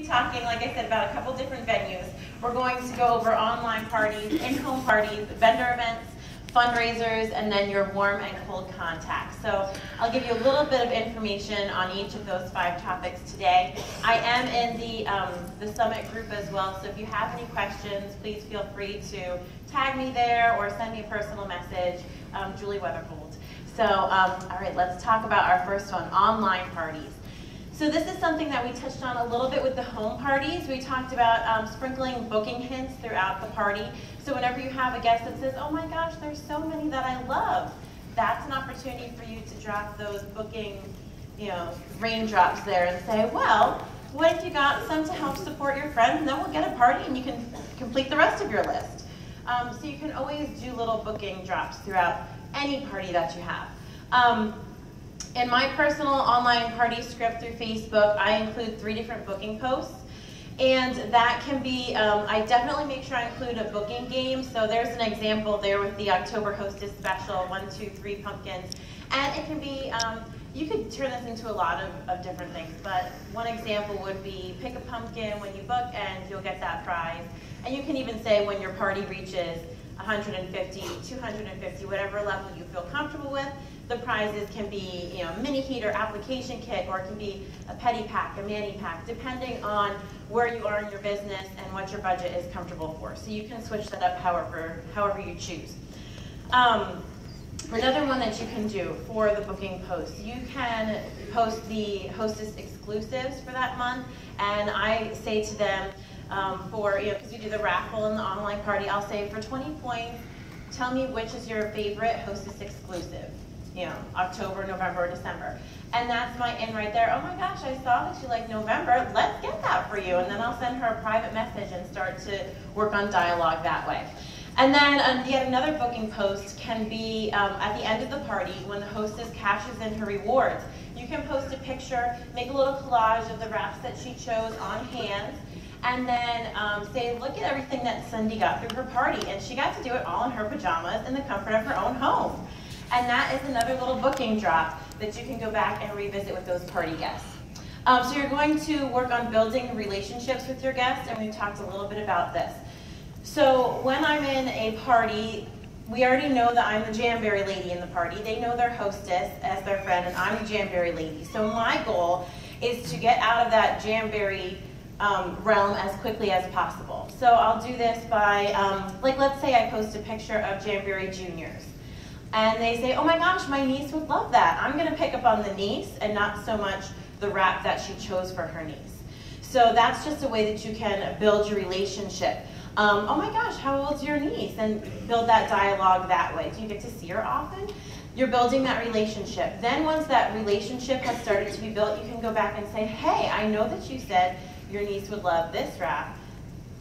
talking, like I said, about a couple different venues. We're going to go over online parties, in-home parties, vendor events, fundraisers, and then your warm and cold contacts. So I'll give you a little bit of information on each of those 5 topics today. I am in the summit group as well, so if you have any questions, please feel free to tag me there or send me a personal message, Julie Weatherhold. So, all right, let's talk about our first one, online parties. So this is something that we touched on a little bit with the home parties. We talked about sprinkling booking hints throughout the party. So whenever you have a guest that says, oh my gosh, there's so many that I love, that's an opportunity for you to drop those booking, raindrops there and say, well, what if you got some to help support your friends, and then we'll get a party and you can complete the rest of your list. So you can always do little booking drops throughout any party that you have. In my personal online party script through Facebook, I include 3 different booking posts. And that can be, I definitely make sure I include a booking game. So there's an example there with the October Hostess Special, 1, 2, 3 pumpkins. And it can be, you could turn this into a lot of different things. But one example would be pick a pumpkin when you book and you'll get that prize. And you can even say when your party reaches 150, 250, whatever level you feel comfortable with. The prizes can be, mini heater, application kit, or it can be a petty pack, a mani pack, depending on where you are in your business and what your budget is comfortable for. So you can switch that up however you choose. Another one that you can do for the booking post, you can post the Hostess exclusives for that month, and I say to them, because we do the raffle in the online party, I'll say for 20 points, tell me which is your favorite Hostess exclusive. October, November, or December. And that's my in right there. Oh my gosh, I saw that you like November. Let's get that for you. And then I'll send her a private message and start to work on dialogue that way. And then yet another booking post can be at the end of the party when the hostess cashes in her rewards. You can post a picture, make a little collage of the wraps that she chose on hand, and then say, look at everything that Cindy got through her party. And she got to do it all in her pajamas in the comfort of her own home. And that is another little booking drop that you can go back and revisit with those party guests. So you're going to work on building relationships with your guests, and we've talked a little bit about this. So when I'm in a party, we already know that I'm the Jamberry lady in the party. They know their hostess as their friend, and I'm the Jamberry lady. So my goal is to get out of that Jamberry realm as quickly as possible. So I'll do this by, let's say I post a picture of Jamberry Juniors. And they say, oh my gosh, my niece would love that. I'm going to pick up on the niece and not so much the wrap that she chose for her niece. So that's just a way that you can build your relationship. Oh my gosh, how old's your niece? And build that dialogue that way. Do you get to see her often? You're building that relationship. Then once that relationship has started to be built, you can go back and say, hey, I know that you said your niece would love this wrap.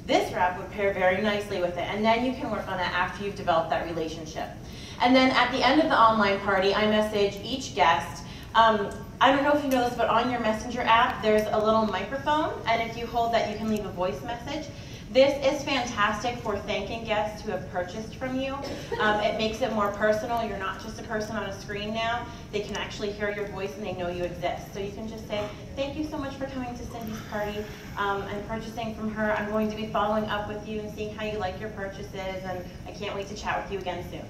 This wrap would pair very nicely with it. And then you can work on that after you've developed that relationship. And then at the end of the online party, I message each guest. I don't know if you know this, but on your Messenger app, there's a little microphone, and if you hold that, you can leave a voice message. This is fantastic for thanking guests who have purchased from you. It makes it more personal. You're not just a person on a screen now. They can actually hear your voice and they know you exist. So you can just say, thank you so much for coming to Cindy's party and purchasing from her. I'm going to be following up with you and seeing how you like your purchases, and I can't wait to chat with you again soon.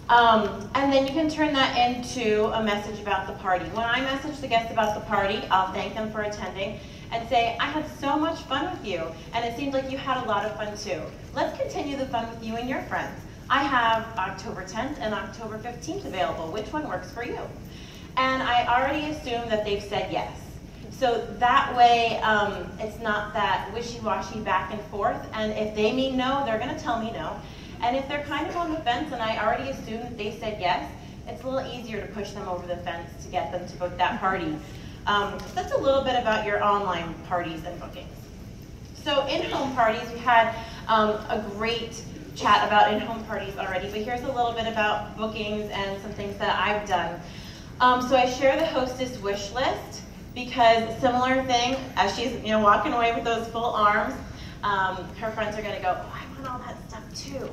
And then you can turn that into a message about the party. When I message the guests about the party, I'll thank them for attending and say, I had so much fun with you, and it seemed like you had a lot of fun too. Let's continue the fun with you and your friends. I have October 10th and October 15th available. Which one works for you? And I already assume that they've said yes. So that way, it's not that wishy-washy back and forth, and if they mean no, they're going to tell me no. And if they're kind of on the fence and I already assume that they said yes, it's a little easier to push them over the fence to get them to book that party. That's a little bit about your online parties and bookings. So in-home parties, we had a great chat about in-home parties already, but here's a little bit about bookings and some things that I've done. So I share the hostess wish list because similar thing, as she's walking away with those full arms, her friends are going to go, oh, I want all that stuff too.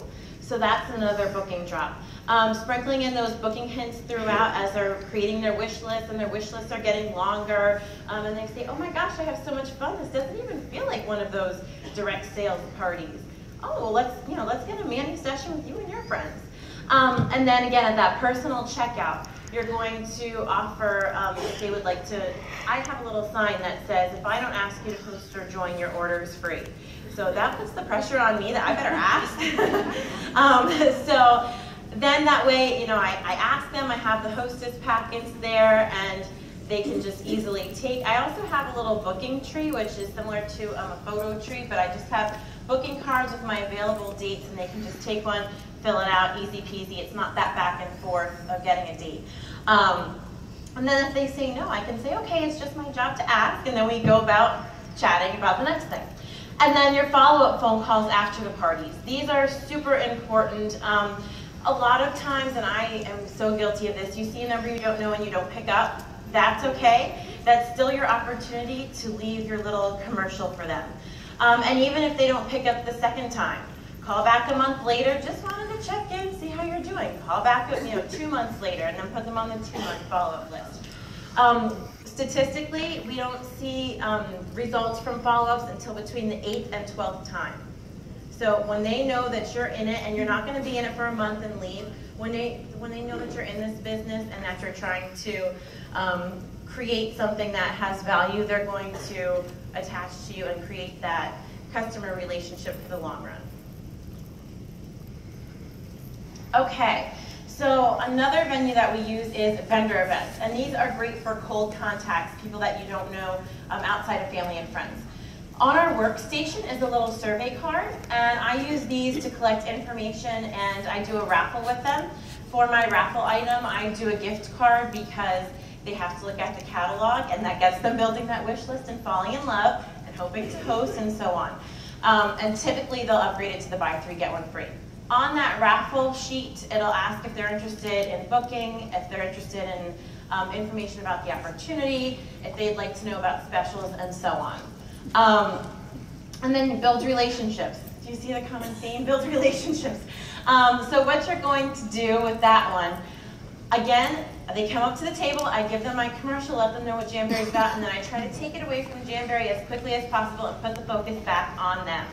So that's another booking drop. Sprinkling in those booking hints throughout as they're creating their wish list, and their wish lists are getting longer, and they say, oh my gosh, I have so much fun. This doesn't even feel like one of those direct sales parties. Oh, well, let's get a Manny session with you and your friends. And then again, at that personal checkout, you're going to offer, if they would like to, I have a little sign that says, if I don't ask you to post or join, your order is free. So that puts the pressure on me that I better ask. So then that way, I ask them, I have the hostess packets there, and they can just easily take. I also have a little booking tree, which is similar to a photo tree, but I just have booking cards with my available dates, and they can just take one, fill it out, easy peasy. It's not that back and forth of getting a date. And then if they say no, I can say, okay, it's just my job to ask, and then we go about chatting about the next thing. And then your follow-up phone calls after the parties. These are super important. A lot of times, and I am so guilty of this, you see a number you don't know and you don't pick up. That's okay. That's still your opportunity to leave your little commercial for them. And even if they don't pick up the second time, call back a month later, just wanted to check in, see how you're doing. Call back 2 months later, and then put them on the 2-month follow-up list. Statistically, we don't see results from follow-ups until between the 8th and 12th time. So when they know that you're in it, and you're not going to be in it for a month and leave, when they know that you're in this business and that you're trying to create something that has value, they're going to attach to you and create that customer relationship for the long run. Okay, so another venue that we use is vendor events, and these are great for cold contacts, people that you don't know outside of family and friends. On our workstation is a little survey card, and I use these to collect information, and I do a raffle with them. For my raffle item, I do a gift card because they have to look at the catalog, and that gets them building that wish list and falling in love and hoping to host and so on. And typically they'll upgrade it to the buy 3, get 1 free. On that raffle sheet, it'll ask if they're interested in booking, if they're interested in information about the opportunity, if they'd like to know about specials, and so on. And then build relationships. Do you see the common theme? Build relationships. So what you're going to do with that one, again, they come up to the table, I give them my commercial, let them know what Jamberry's about, and then I try to take it away from Jamberry as quickly as possible and put the focus back on them.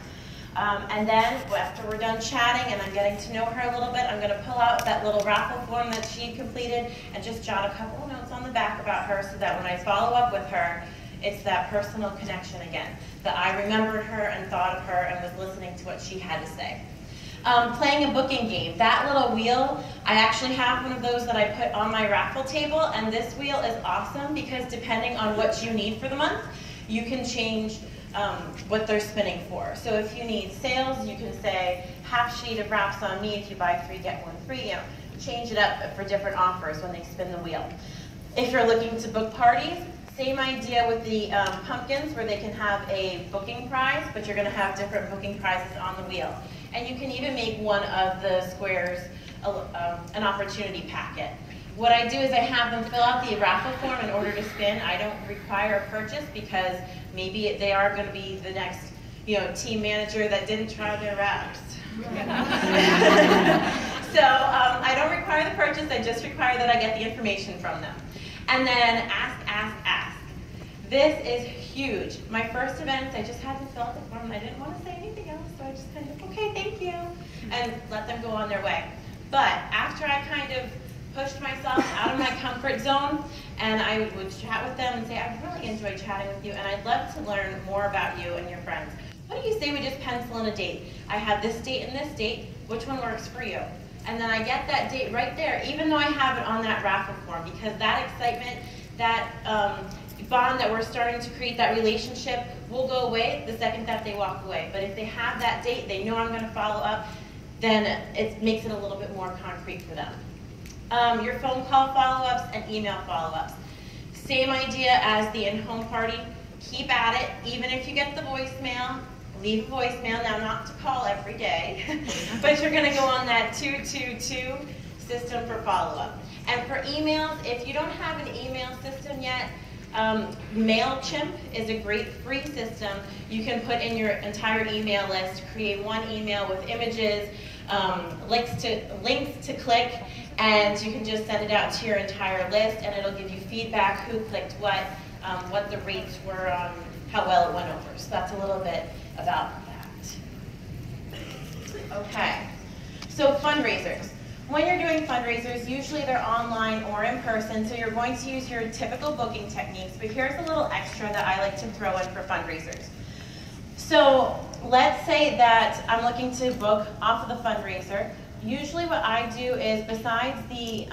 And then after we're done chatting and I'm getting to know her a little bit, I'm going to pull out that little raffle form that she completed and just jot a couple of notes on the back about her so that when I follow up with her, it's that personal connection again, that I remembered her and thought of her and was listening to what she had to say. Playing a booking game. That little wheel, I actually have one of those that I put on my raffle table, and this wheel is awesome because depending on what you need for the month, you can change what they're spinning for. So if you need sales, you can say half sheet of wraps on me if you buy 3, get 1 free. Change it up for different offers when they spin the wheel. If you're looking to book parties, same idea with the pumpkins where they can have a booking prize, but you're going to have different booking prizes on the wheel. And you can even make one of the squares an opportunity packet. What I do is I have them fill out the raffle form in order to spin. I don't require a purchase because maybe they are going to be the next team manager that didn't try their wraps. So I don't require the purchase, I just require that I get the information from them. And then ask, ask, ask. This is huge. My first event, I just had to fill out the form. I didn't want to say anything else, so I just kind of, okay, thank you, and let them go on their way. But after I kind of pushed myself out of my comfort zone, and I would chat with them and say, I really enjoyed chatting with you, and I'd love to learn more about you and your friends. What do you say we just pencil in a date? I have this date and this date. Which one works for you? And then I get that date right there, even though I have it on that raffle form, because that excitement, that bond that we're starting to create, that relationship, will go away the second that they walk away. But if they have that date, they know I'm going to follow up, then it makes it a little bit more concrete for them. Your phone call follow-ups and email follow-ups. Same idea as the in-home party. Keep at it, even if you get the voicemail. Leave a voicemail, now not to call every day, but you're going to go on that 222 system for follow-up. And for emails, if you don't have an email system yet, MailChimp is a great free system. You can put in your entire email list, create one email with images, links to click, and you can just send it out to your entire list, and it'll give you feedback, who clicked what the rates were, how well it went over. So that's a little bit about that. Okay, so fundraisers. When you're doing fundraisers, usually they're online or in person, so you're going to use your typical booking techniques, but here's a little extra that I like to throw in for fundraisers. So let's say that I'm looking to book off of the fundraiser. Usually what I do is, besides the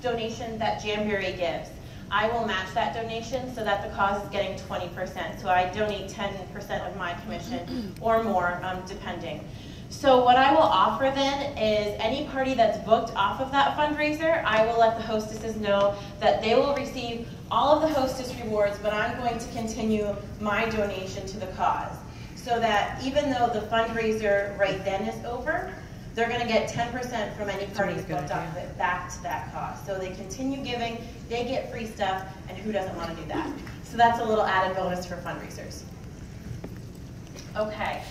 donation that Jamberry gives, I will match that donation so that the cause is getting 20%. So I donate 10% of my commission or more, depending. So what I will offer then is any party that's booked off of that fundraiser, I will let the hostesses know that they will receive all of the hostess rewards, but I'm going to continue my donation to the cause. So that even though the fundraiser right then is over, they're going to get 10% from any parties booked off of it back to that cause. So they continue giving, they get free stuff, and who doesn't want to do that? So that's a little added bonus for fundraisers. Okay.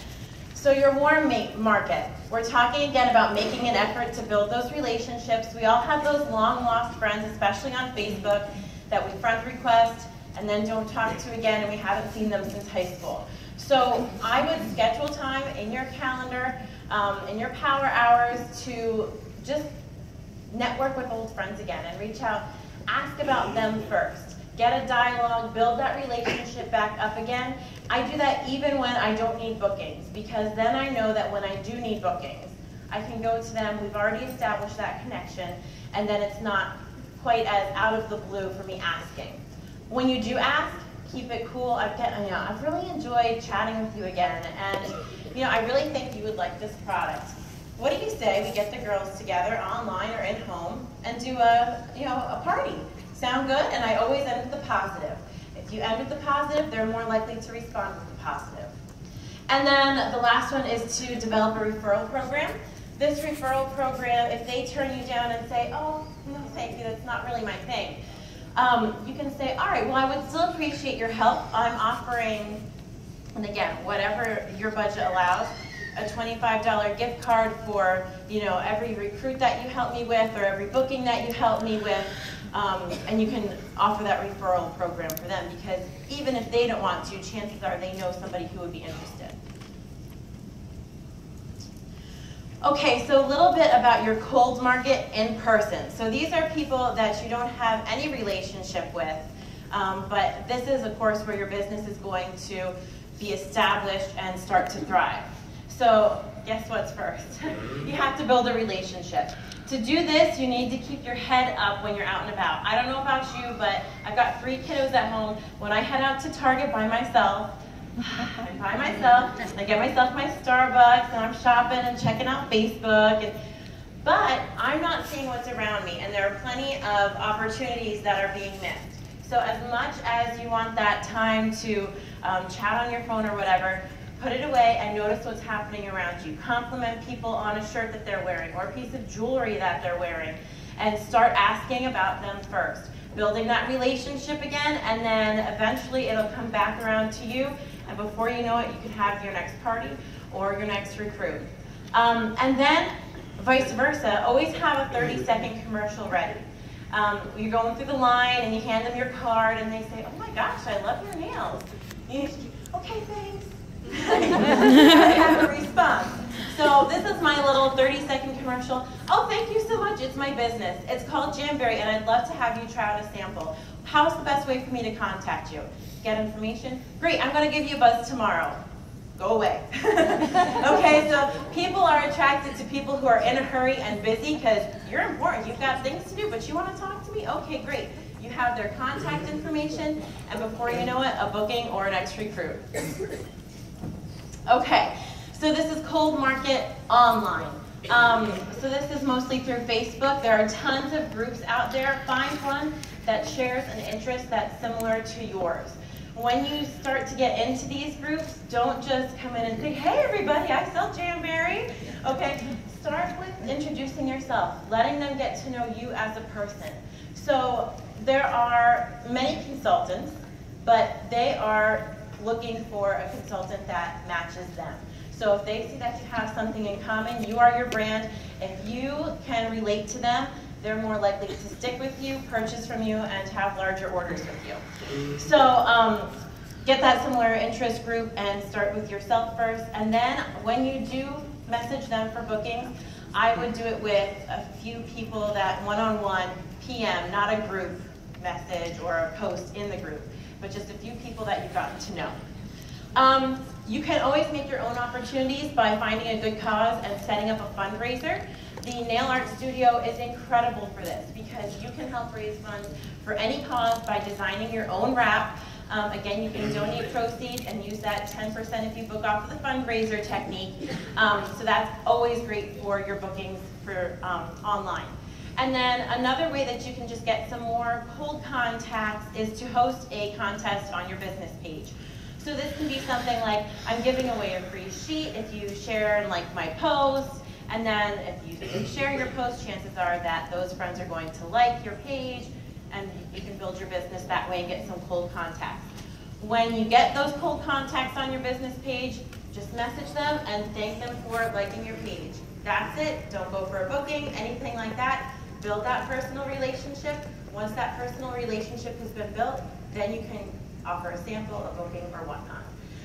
So your warm market, we're talking again about making an effort to build those relationships. We all have those long lost friends, especially on Facebook, that we friend request and then don't talk to again, and we haven't seen them since high school. So I would schedule time in your calendar, in your power hours, to just network with old friends again and reach out, ask about them first. Get a dialogue, build that relationship back up again. I do that even when I don't need bookings, because then I know that when I do need bookings, I can go to them, we've already established that connection, and then it's not quite as out of the blue for me asking. When you do ask, keep it cool. I've really enjoyed chatting with you again, and I really think you would like this product. What do you say we get the girls together online or in home and do a party? Sound good? And I always end with the positive. If you end with the positive, they're more likely to respond with the positive. And then the last one is to develop a referral program. This referral program, if they turn you down and say, oh, no thank you, that's not really my thing, you can say, all right, well, I would still appreciate your help. I'm offering, and again, whatever your budget allows, a $25 gift card for every recruit that you help me with or every booking that you help me with. And you can offer that referral program for them, because even if they don't want to, chances are they know somebody who would be interested. Okay, so a little bit about your cold market in person. So these are people that you don't have any relationship with, but this is, of course, where your business is going to be established and start to thrive. So guess what's first? You have to build a relationship. To do this, you need to keep your head up when you're out and about. I don't know about you, but I've got 3 kiddos at home. When I head out to Target by myself, I get myself my Starbucks, and I'm shopping and checking out Facebook. But I'm not seeing what's around me, and there are plenty of opportunities that are being missed. So as much as you want that time to chat on your phone or whatever, put it away and notice what's happening around you. Compliment people on a shirt that they're wearing or a piece of jewelry that they're wearing, and start asking about them first. Building that relationship again, and then eventually it'll come back around to you, and before you know it, you can have your next party or your next recruit. And then vice versa, always have a 30-second commercial ready. You're going through the line and you hand them your card and they say, oh my gosh, I love your nails. Okay, thanks. I have a response. So this is my little 30-second commercial. Oh, thank you so much. It's my business. It's called Jamberry, and I'd love to have you try out a sample. How's the best way for me to contact you? Get information? Great, I'm going to give you a buzz tomorrow. Go away. Okay, so people are attracted to people who are in a hurry and busy because you're important. You've got things to do, but you want to talk to me? Okay, great. You have their contact information, and before you know it, a booking or an next recruit. Okay, so this is cold market online. So this is mostly through Facebook. There are tons of groups out there. Find one that shares an interest that's similar to yours. When you start to get into these groups, don't just come in and say, hey everybody, I sell Jamberry. Okay, start with introducing yourself, letting them get to know you as a person. So there are many consultants, but they are looking for a consultant that matches them. So if they see that you have something in common, you are your brand. If you can relate to them, they're more likely to stick with you, purchase from you, and have larger orders with you. So get that similar interest group and start with yourself first. And then when you do message them for bookings, I would do it with a few people that one-on-one PM, not a group message or a post in the group, but just a few people that you've gotten to know. You can always make your own opportunities by finding a good cause and setting up a fundraiser. The Nail Art Studio is incredible for this because you can help raise funds for any cause by designing your own wrap. Again, you can donate proceeds and use that 10% if you book off of the fundraiser technique. So that's always great for your bookings for online. And then another way that you can just get some more cold contacts is to host a contest on your business page. So this can be something like, I'm giving away a free sheet if you share and like my post, and then if you share your post, chances are that those friends are going to like your page, and you can build your business that way and get some cold contacts. When you get those cold contacts on your business page, just message them and thank them for liking your page. That's it. Don't go for a booking, anything like that. Build that personal relationship. Once that personal relationship has been built, then you can offer a sample, a booking, or whatnot.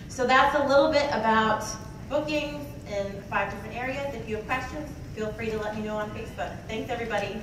So that's a little bit about bookings in 5 different areas. If you have questions, feel free to let me know on Facebook. Thanks, everybody.